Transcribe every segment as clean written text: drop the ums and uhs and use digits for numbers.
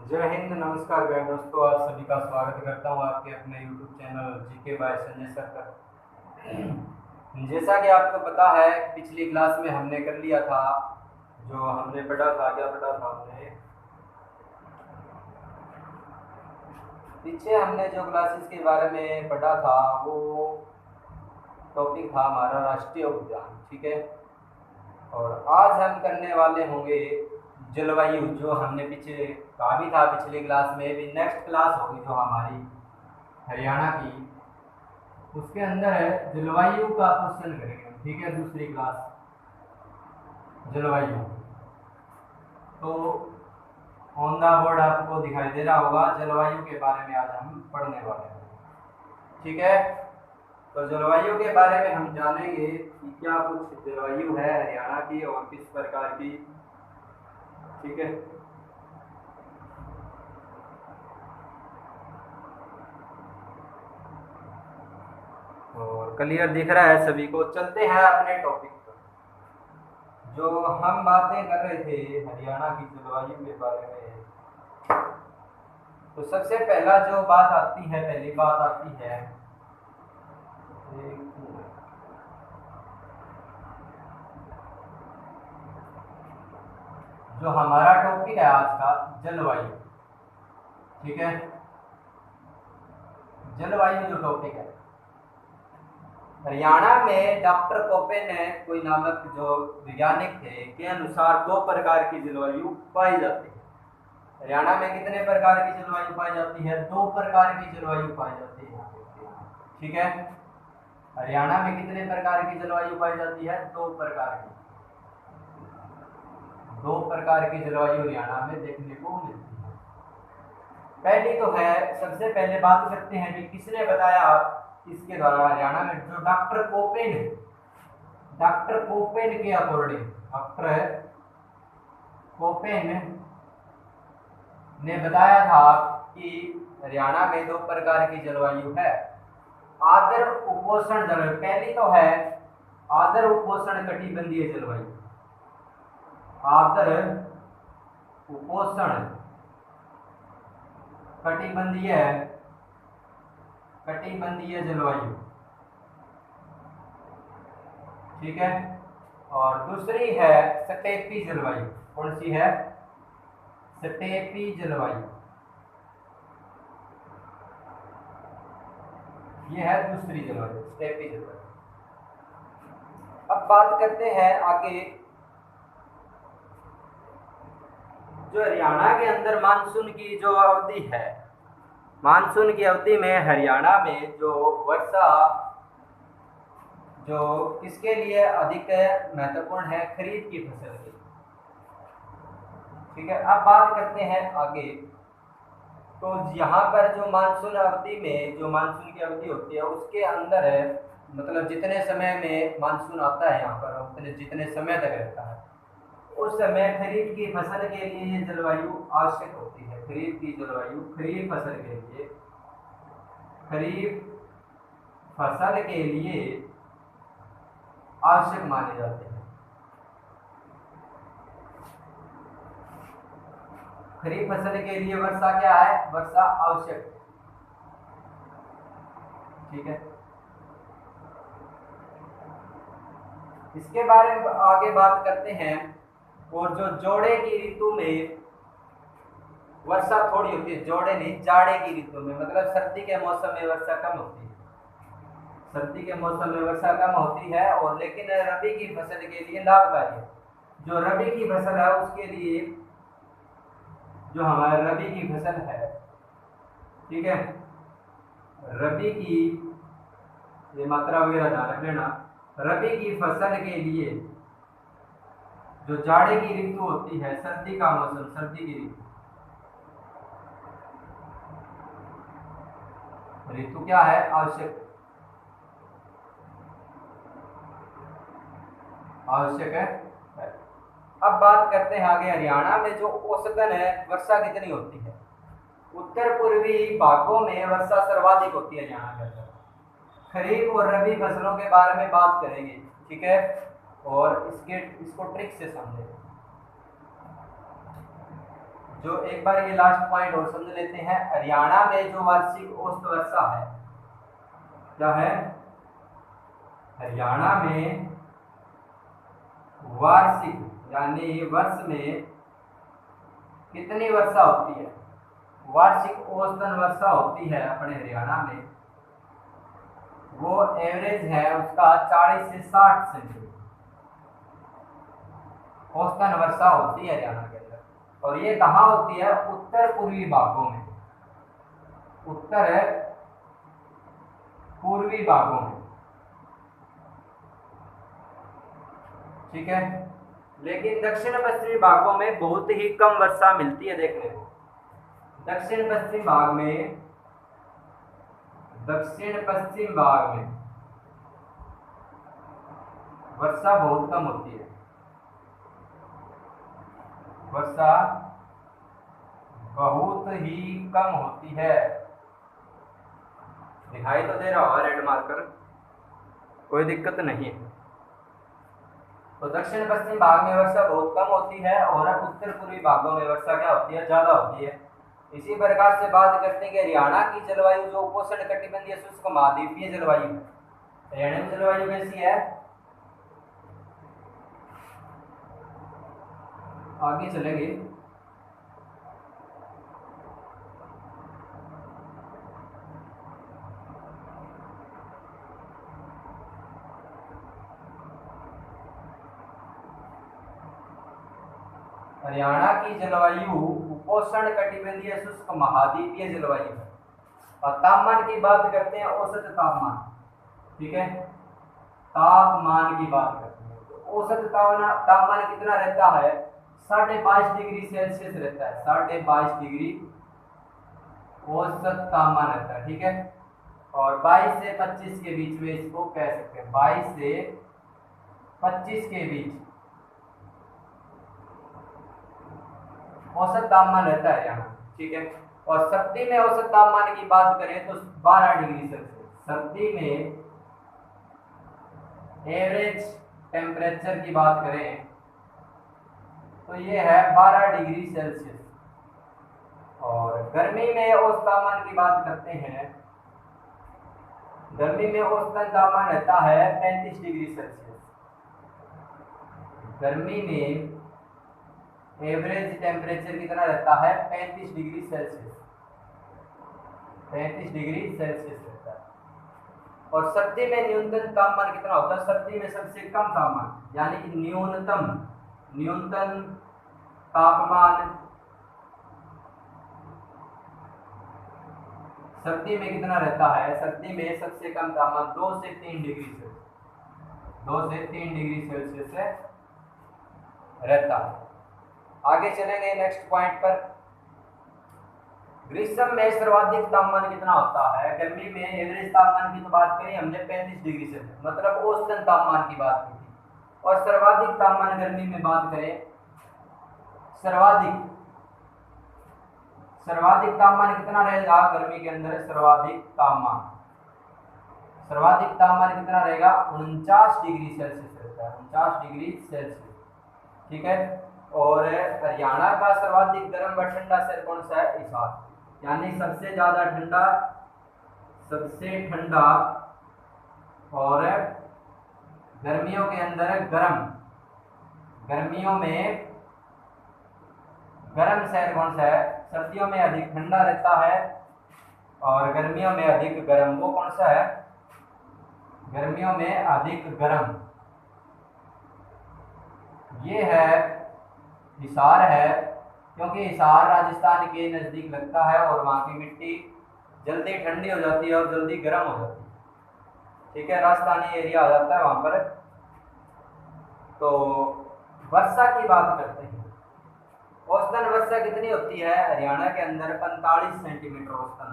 जय हिंद, नमस्कार प्यारे दोस्तों। आप सभी का स्वागत करता हूँ आपके अपने YouTube channel GK by Sanjay sir पर। जैसा कि आपको पता है, पिछली क्लास में हमने कर लिया था, जो हमने पढ़ा था, क्या पढ़ा था हमने पीछे हमने जो क्लासेस के बारे में पढ़ा था, वो टॉपिक था हमारा राष्ट्रीय उद्यान। ठीक है। और आज हम करने वाले होंगे जलवायु, जो हमने पीछे कहा भी था पिछली क्लास में। भी नेक्स्ट क्लास होगी जो हमारी हरियाणा की, उसके अंदर है जलवायु का क्वेश्चन करेंगे। ठीक है, दूसरी क्लास जलवायु। तो ऑन द बोर्ड आपको दिखाई दे रहा होगा, जलवायु के बारे में आज हम पढ़ने वाले हैं। ठीक है। तो जलवायु के बारे में हम जानेंगे कि क्या कुछ जलवायु है हरियाणा की और किस प्रकार की। ठीक है। और क्लियर दिख रहा है सभी को। चलते हैं अपने टॉपिक पर। जो हम बातें कर रहे थे हरियाणा की जलवायु के बारे में, तो सबसे पहला जो बात आती है, पहली बात आती है, जो हमारा टॉपिक है आज का, जलवायु। ठीक है। जलवायु जो टॉपिक है, हरियाणा में डॉक्टर कोपेन कोई नामक जो वैज्ञानिक थे के अनुसार दो प्रकार की जलवायु पाई जाती है। हरियाणा में कितने प्रकार की जलवायु पाई जाती है? दो प्रकार की जलवायु पाई जाती है। ठीक है। हरियाणा में कितने प्रकार की जलवायु पाई जाती है? दो प्रकार की। दो प्रकार की जलवायु हरियाणा में देखने को मिलती है। पहली तो है, सबसे पहले बात करते हैं कि किसने बताया इसके द्वारा हरियाणा में, जो डॉक्टर कोपेन है। डॉक्टर कोपेन के अकॉर्डिंग, डॉक्टर कोपेन ने बताया था कि हरियाणा में दो प्रकार की जलवायु है। आर्द्र उपोष्ण जलवायु पहली तो है, आर्द्र उपोष्ण कटिबंधीय जलवायु। आर्द्र उपोष्ण कटिबंधीय जलवायु। ठीक है। और दूसरी है स्टेपी जलवायु। कौन सी है? स्टेपी जलवायु। ये है दूसरी जलवायु, स्टेपी जलवायु। अब बात करते हैं आगे, जो हरियाणा के अंदर मानसून की जो अवधि है, मानसून की अवधि में हरियाणा में जो वर्षा, जो किसके लिए अधिक महत्वपूर्ण है? खरीफ की फसल के। ठीक है। अब बात करते हैं आगे, तो यहाँ पर जो मानसून अवधि में, जो मानसून की अवधि होती है उसके अंदर है, मतलब जितने समय में मानसून आता है यहाँ पर, उतने जितने समय तक रहता है, उस समय खरीफ की फसल के लिए ये जलवायु आवश्यक होती है। खरीफ की जलवायु खरीफ फसल के लिए, खरीफ फसल के लिए आवश्यक माने जाते हैं। खरीफ फसल के लिए वर्षा क्या है? वर्षा आवश्यक। ठीक है। इसके बारे में आगे बात करते हैं। और जो जोड़े की ऋतु में वर्षा थोड़ी होती है, जोड़े नहीं, जाड़े की ऋतु में, मतलब सर्दी के मौसम में वर्षा कम होती है। सर्दी के मौसम में वर्षा कम होती है, और लेकिन रबी की फसल के लिए लाभकारी है। जो रबी की फसल है उसके लिए, जो हमारे रबी की फसल है, ठीक है, रबी की, ये मात्रा वगैरह ध्यान रख लेना, रबी की फसल के लिए जो जाड़े की ऋतु होती है, सर्दी का मौसम, सर्दी की ऋतु क्या है? आवश्यक, आवश्यक है। अब बात करते हैं आगे, हरियाणा में जो औसतन है वर्षा कितनी होती है? उत्तर पूर्वी भागों में वर्षा सर्वाधिक होती है हरियाणा के अंदर। खरीफ और रबी फसलों के बारे में बात करेंगे। ठीक है। और इसको ट्रिक से समझें। जो एक बार ये लास्ट पॉइंट और समझ लेते हैं। हरियाणा में जो वार्षिक औसत वर्षा है, क्या है? हरियाणा में वार्षिक यानी वर्ष में कितनी वर्षा होती है? वार्षिक औसतन वर्षा होती है अपने हरियाणा में, वो एवरेज है उसका 40 से 60 सेंटीमीटर औसतन वर्षा होती है हरियाणा के अंदर। और ये कहाँ होती है? उत्तर पूर्वी भागों में, उत्तर पूर्वी भागों में, ठीक है। लेकिन दक्षिण पश्चिमी भागों में बहुत ही कम वर्षा मिलती है देखने को। दक्षिण पश्चिम भाग में, दक्षिण पश्चिम भाग में वर्षा बहुत कम होती है, वर्षा बहुत ही कम होती है। दिखाई तो दे रहा होगा रेड मार्कर, कोई दिक्कत नहीं है। तो दक्षिण पश्चिम भाग में वर्षा बहुत कम होती है और उत्तर पूर्वी भागों में वर्षा क्या होती है? ज्यादा होती है। इसी प्रकार से बात करते हैं कि हरियाणा की जलवायु जो उपोष्ण कटिबंधीय शुष्क महाद्वीपीय जलवायु है। हरियाणा में जलवायु कैसी है? आगे चलेंगे। हरियाणा की जलवायु उपोष्ण कटिबंधीय शुष्क महाद्वीपीय जलवायु है। और तापमान की बात करते हैं, औसत तापमान, ठीक है। तापमान की बात करते हैं तो औसत तापमान कितना रहता है? 22.5 डिग्री सेल्सियस रहता है। 22.5 डिग्री औसत तापमान रहता है, ठीक है। और 22 से 25 के बीच में इसको कह सकते हैं, 22 से 25 के बीच औसत तापमान रहता है यहाँ, ठीक है। और सर्दी में औसत तापमान की बात करें तो 12 डिग्री सेल्सियस। सर्दी में एवरेज टेम्परेचर की बात करें तो ये है 12 डिग्री सेल्सियस। और गर्मी में औसत तापमान की बात करते हैं, गर्मी में औसतन तापमान रहता है 35 डिग्री सेल्सियस। गर्मी में एवरेज टेम्परेचर कितना रहता है? 35 डिग्री सेल्सियस, 35 डिग्री सेल्सियस रहता है। और सर्दी में न्यूनतम तापमान कितना होता है? सर्दी में सबसे कम तापमान यानी कि न्यूनतम तापमान सर्दी में कितना रहता है? सर्दी में सबसे कम तापमान 2 से 3 डिग्री सेल्सियस, 2 से 3 डिग्री सेल्सियस से रहता है। आगे चलेंगे नेक्स्ट पॉइंट पर। ग्रीष्म में सर्वाधिक तापमान कितना होता है? गर्मी में एवरेज तापमान की तो बात करी हमने 35 डिग्री से, मतलब औसतन तापमान की बात की थी। और सर्वाधिक तापमान गर्मी में बात करें, सर्वाधिक तापमान कितना रहेगा गर्मी के अंदर? सर्वाधिक तापमान कितना रहेगा? 49 डिग्री सेल्सियस रहता है, 49 डिग्री सेल्सियस, ठीक है। और हरियाणा का सर्वाधिक गर्म व ठंडा शहर कौन सा है? हिसार, यानी सबसे ज्यादा ठंडा, सबसे ठंडा और गर्मियों के अंदर गर्म, गर्मियों में गर्म शहर कौन सा है? सर्दियों में अधिक ठंडा रहता है और गर्मियों में अधिक गर्म, वो कौन सा है? गर्मियों में अधिक गर्म, ये है हिसार है। क्योंकि हिसार राजस्थान के नजदीक लगता है और वहां की मिट्टी जल्दी ठंडी हो जाती है और जल्दी गर्म हो जाती है, ठीक है। राजस्थानी एरिया आ जाता है वहां पर। तो वर्षा की बात करते हैं। औसतन वर्षा कितनी होती है हरियाणा के अंदर? 45 सेंटीमीटर औसतन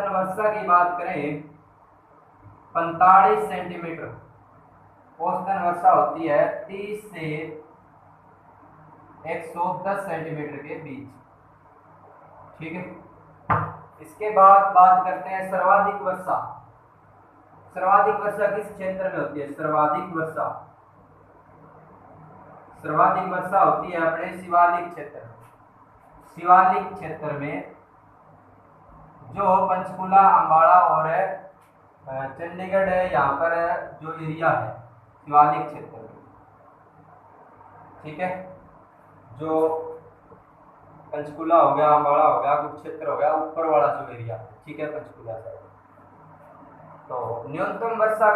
वर्षा की बात करें 45 सेंटीमीटर औसतन वर्षा होती है 30 से 110 सेंटीमीटर के बीच, ठीक है। इसके बाद बात करते हैं सर्वाधिक वर्षा। सर्वाधिक वर्षा किस क्षेत्र में होती है? सर्वाधिक वर्षा सर्वाधिक वर्षा होती है अपने शिवालिक क्षेत्र में। शिवालिक क्षेत्र में जो पंचकुला, अम्बाड़ा और चंडीगढ़ यहाँ पर जो एरिया है शिवालिक क्षेत्र में, ठीक है, जो पंचकुला हो गया, अम्बाड़ा हो गया, कुरुक्षेत्र हो गया, ऊपर वाला जो एरिया, ठीक है, पंचकुला साइड। तो न्यूनतम वर्षा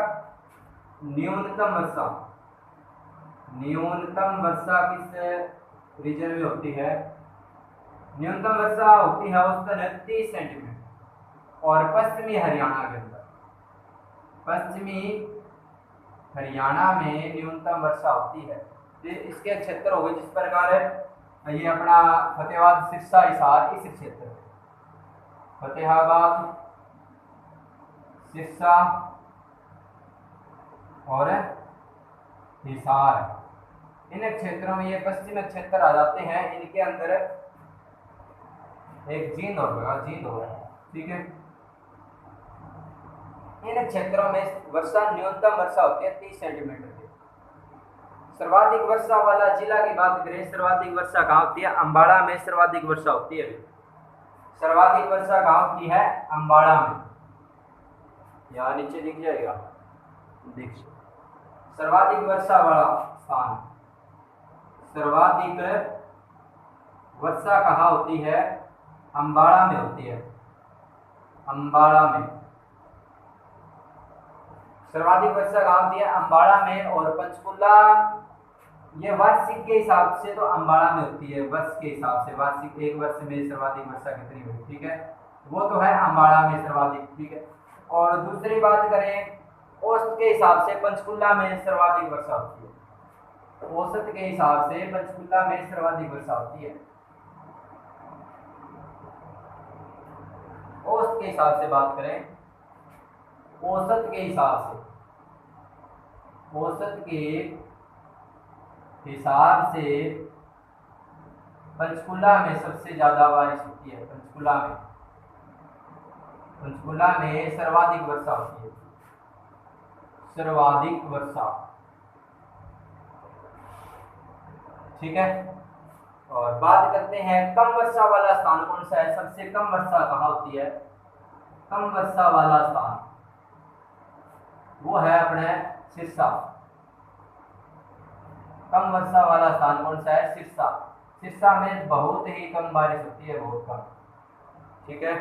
किस रीजन में होती है? न्यूनतम वर्षा होती है औसतन 30 सेंटीमीटर और पश्चिमी हरियाणा के अंदर, पश्चिमी हरियाणा में न्यूनतम वर्षा होती है। इसके क्षेत्र हो गए जिस प्रकार है ये अपना फतेहाबाद, सिरसा, हिसार, इस क्षेत्र में फतेहाबाद, सिरसा और हिसार, इन क्षेत्रों में ये पश्चिमी क्षेत्र आ जाते हैं। इनके अंदर एक जींद होगा, ठीक है। इन क्षेत्रों में वर्षा, न्यूनतम वर्षा होती है 30 सेंटीमीटर की। सर्वाधिक वर्षा वाला जिला की बात करें, सर्वाधिक वर्षा कहाँ होती है? अम्बाड़ा में सर्वाधिक वर्षा होती है। सर्वाधिक वर्षा कहाँ होती है? अम्बाड़ा में। यहाँ नीचे दिख जाएगा, देखिए सर्वाधिक वर्षा वाला स्थान, सर्वाधिक वर्षा कहाँ होती है? अम्बाड़ा में होती है। अम्बाड़ा में सर्वाधिक वर्षा कहाँ होती है? अम्बाड़ा में। और पंचकुला, ये वार्षिक के हिसाब से तो अम्बाड़ा में होती है, वर्ष के हिसाब से, वार्षिक एक वर्ष में सर्वाधिक वर्षा कितनी हुई, ठीक है, वो तो है अम्बाड़ा में सर्वाधिक, ठीक है। और दूसरी बात करें औसत के हिसाब से, पंचकुला में सर्वाधिक वर्षा होती है। औसत के हिसाब से पंचकुला में सर्वाधिक वर्षा होती है। औसत के हिसाब से बात करें, औसत के हिसाब से, औसत के हिसाब से पंचकुला में सबसे ज्यादा बारिश होती है। पंचकुला में सर्वाधिक वर्षा होती है, सर्वाधिक वर्षा, ठीक है। और बात करते हैं कम वर्षा वाला स्थान कौन सा है? सबसे कम वर्षा कहाँ होती है? कम वर्षा वाला स्थान वो है अपने सिरसा। कम वर्षा वाला स्थान कौन सा है? सिरसा। सिरसा में बहुत ही कम बारिश होती है, बहुत कम, ठीक है।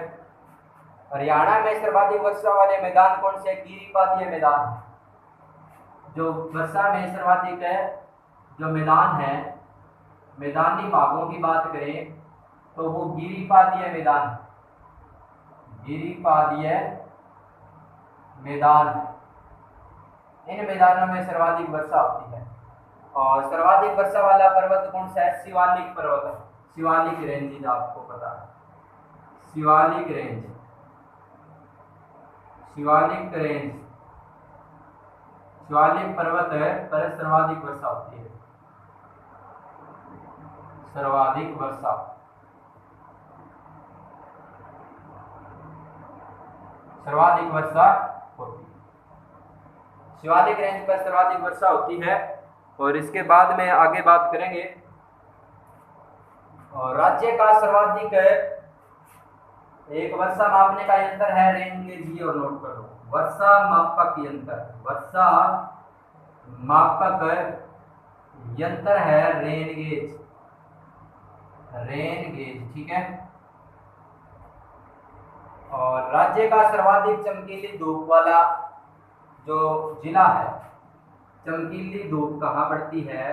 हरियाणा में सर्वाधिक वर्षा वाले मैदान कौन से? गिरिपातीय मैदान। जो वर्षा में सर्वाधिक है जो मैदान है, मैदानी भागों की बात करें तो वो गिरिपातीय मैदान, गिरिपातीय मैदान है। इन मैदानों में सर्वाधिक वर्षा होती है। और सर्वाधिक वर्षा वाला पर्वत कौन सा है? शिवालिक पर्वत है। शिवालिक रेंज आपको पता है, शिवालिक रेंज, शिवालिक रेंज, शिवालिक पर्वत है पर सर्वाधिक वर्षा होती है, सर्वाधिक वर्षा, सर्वाधिक वर्षा होती है। शिवालिक रेंज पर सर्वाधिक वर्षा होती है। और इसके बाद में आगे बात करेंगे। और राज्य का सर्वाधिक एक वर्षा मापने का यंत्र है रेन गेज, ये और नोट कर लो, वर्षा मापक यंत्र, वर्षा मापक यंत्र है रेन गेज, रेन गेज, ठीक है। और राज्य का सर्वाधिक चमकीली धूप वाला जो जिला है, चमकीली धूप कहाँ पड़ती है?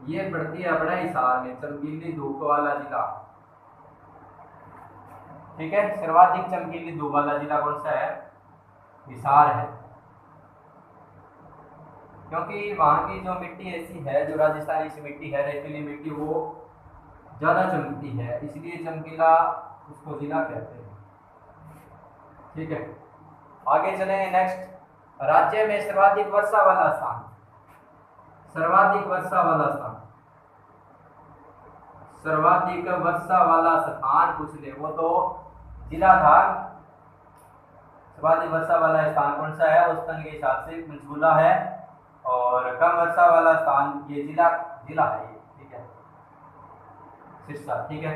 ये पड़ती है अपना हिसार में, चमकीली धूप वाला जिला, ठीक है। सर्वाधिक चमकीली धूप वाला जिला कौन सा है? हिसार है। क्योंकि वहाँ की जो मिट्टी ऐसी है, जो राजस्थानी सी मिट्टी है, रेतीली मिट्टी, वो ज्यादा चमकती है, इसलिए चमकीला उसको जिला कहते हैं, ठीक है। आगे चलेंगे नेक्स्ट। राज्य में सर्वाधिक वर्षा वाला स्थान, सर्वाधिक वर्षा वाला स्थान, सर्वाधिक वर्षा वाला स्थान पूछ ले, वो तो जिला था। सर्वाधिक वर्षा वाला स्थान कौन सा है? औसतन के हिसाब से पंचकुला है, और कम वर्षा वाला स्थान ये जिला जिला है ये, ठीक है, सिरसा, ठीक है।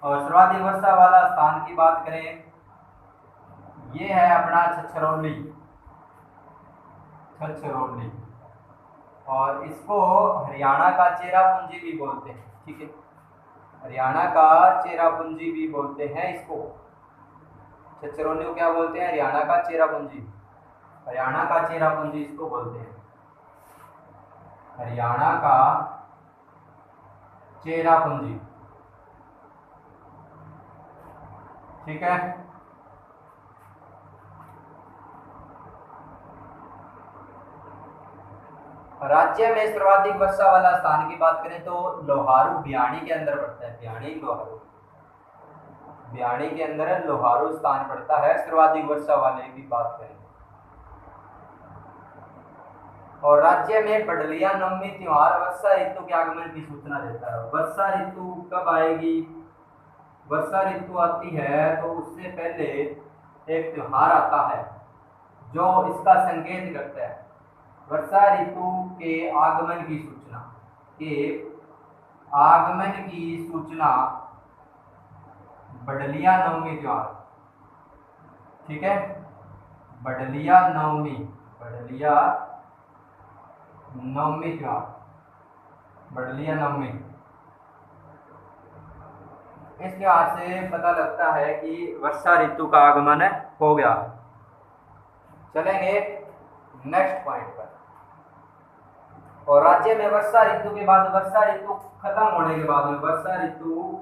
और सर्वाधिक वर्षा वाला स्थान की बात करें, ये है अपना छछरौली, छछरौली, और इसको हरियाणा का चेरापूंजी भी बोलते हैं, ठीक है, हरियाणा का चेरापूंजी भी बोलते हैं इसको। छछरौली को क्या बोलते हैं? हरियाणा का चेरापूंजी, हरियाणा का चेरापूंजी इसको बोलते हैं, हरियाणा का चेरापूंजी, ठीक है। राज्य में सर्वाधिक वर्षा वाला स्थान की बात करें तो लोहारू भिवानी के अंदर पड़ता है, भिवानी लोहारू, भिवानी के अंदर लोहारू स्थान पड़ता है सर्वाधिक वर्षा वाले की बात करें। और राज्य में बडलिया नवमी त्योहार वर्षा ऋतु के आगमन की सूचना देता है। वर्षा ऋतु कब आएगी? वर्षा ऋतु आती है तो उससे पहले एक त्योहार आता है जो इसका संकेत करता है। वर्षा ऋतु के आगमन की सूचना, के आगमन की सूचना बडलिया नवमी त्योहार, ठीक है, बडलिया नवमी, बडलिया नवमी त्योहार, बडलिया नवमी। इस त्योहार से पता लगता है कि वर्षा ऋतु का आगमन हो गया। चलेंगे नेक्स्ट पॉइंट पर। और राज्य में वर्षा ऋतु के बाद, वर्षा ऋतु खत्म होने के बाद में, वर्षा ऋतु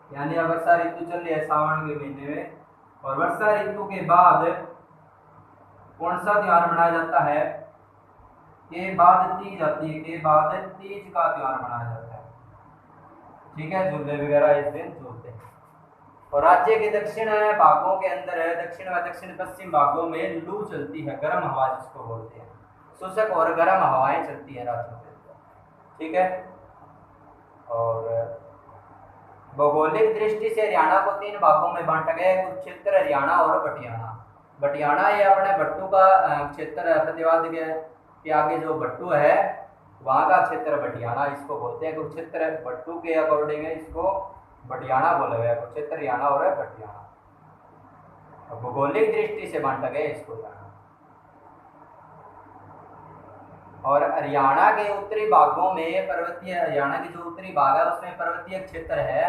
यानी वर्षा ऋतु चल रही है सावन के महीने में, और वर्षा ऋतु के बाद कौन सा त्योहार मनाया जाता है? के बाद तीज आती है, के बाद तीज का त्योहार मनाया जाता है, ठीक है, झूले वगैरह इस दिन झूलते हैं। और राज्य के दक्षिण भागों के अंदर, दक्षिण व दक्षिण पश्चिम भागों में लू चलती है, गर्म हवा जिसको बोलते हैं, शुष्क और गर्म हवाएं चलती हैं राज्यों के अंदर, ठीक है। और भौगोलिक दृष्टि से हरियाणा को 3 भागों में बांटा गया है, कुरुक्षेत्र, हरियाणा और बटियाना। बटियाना ये अपने भट्टू का क्षेत्र है, प्रतिवाद के आगे जो भट्टू है वहाँ का क्षेत्र बटियाना इसको बोलते हैं। कुरुक्षेत्र भट्टू के अकॉर्डिंग इसको बटियाना बोला गया, कुरुक्षेत्र, हरियाणा और बटियाना। भौगोलिक दृष्टि से बांटा गया इसको जाना। और हरियाणा के उत्तरी भागों में पर्वतीय, हरियाणा की जो उत्तरी भाग है उसमें पर्वतीय क्षेत्र है,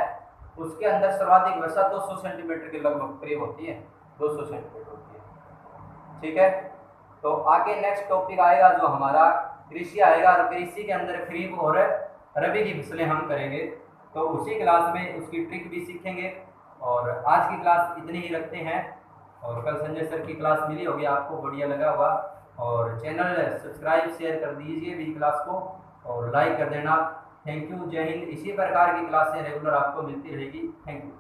उसके अंदर सर्वाधिक वर्षा 200 सेंटीमीटर के लगभग करीब होती है, 200 सेंटीमीटर होती है, ठीक है। तो आगे नेक्स्ट टॉपिक आएगा जो हमारा कृषि आएगा, और कृषि के अंदर खरीफ और रबी की फसलें हम करेंगे, तो उसी क्लास में उसकी ट्रिक भी सीखेंगे। और आज की क्लास इतनी ही रखते हैं, और कल संजय सर की क्लास मिली होगी आपको, बढ़िया लगा होगा, और चैनल सब्सक्राइब शेयर कर दीजिए भी क्लास को, और लाइक कर देना। थैंक यू, जय हिंद। इसी प्रकार की क्लासें रेगुलर आपको मिलती रहेगी। Thank you.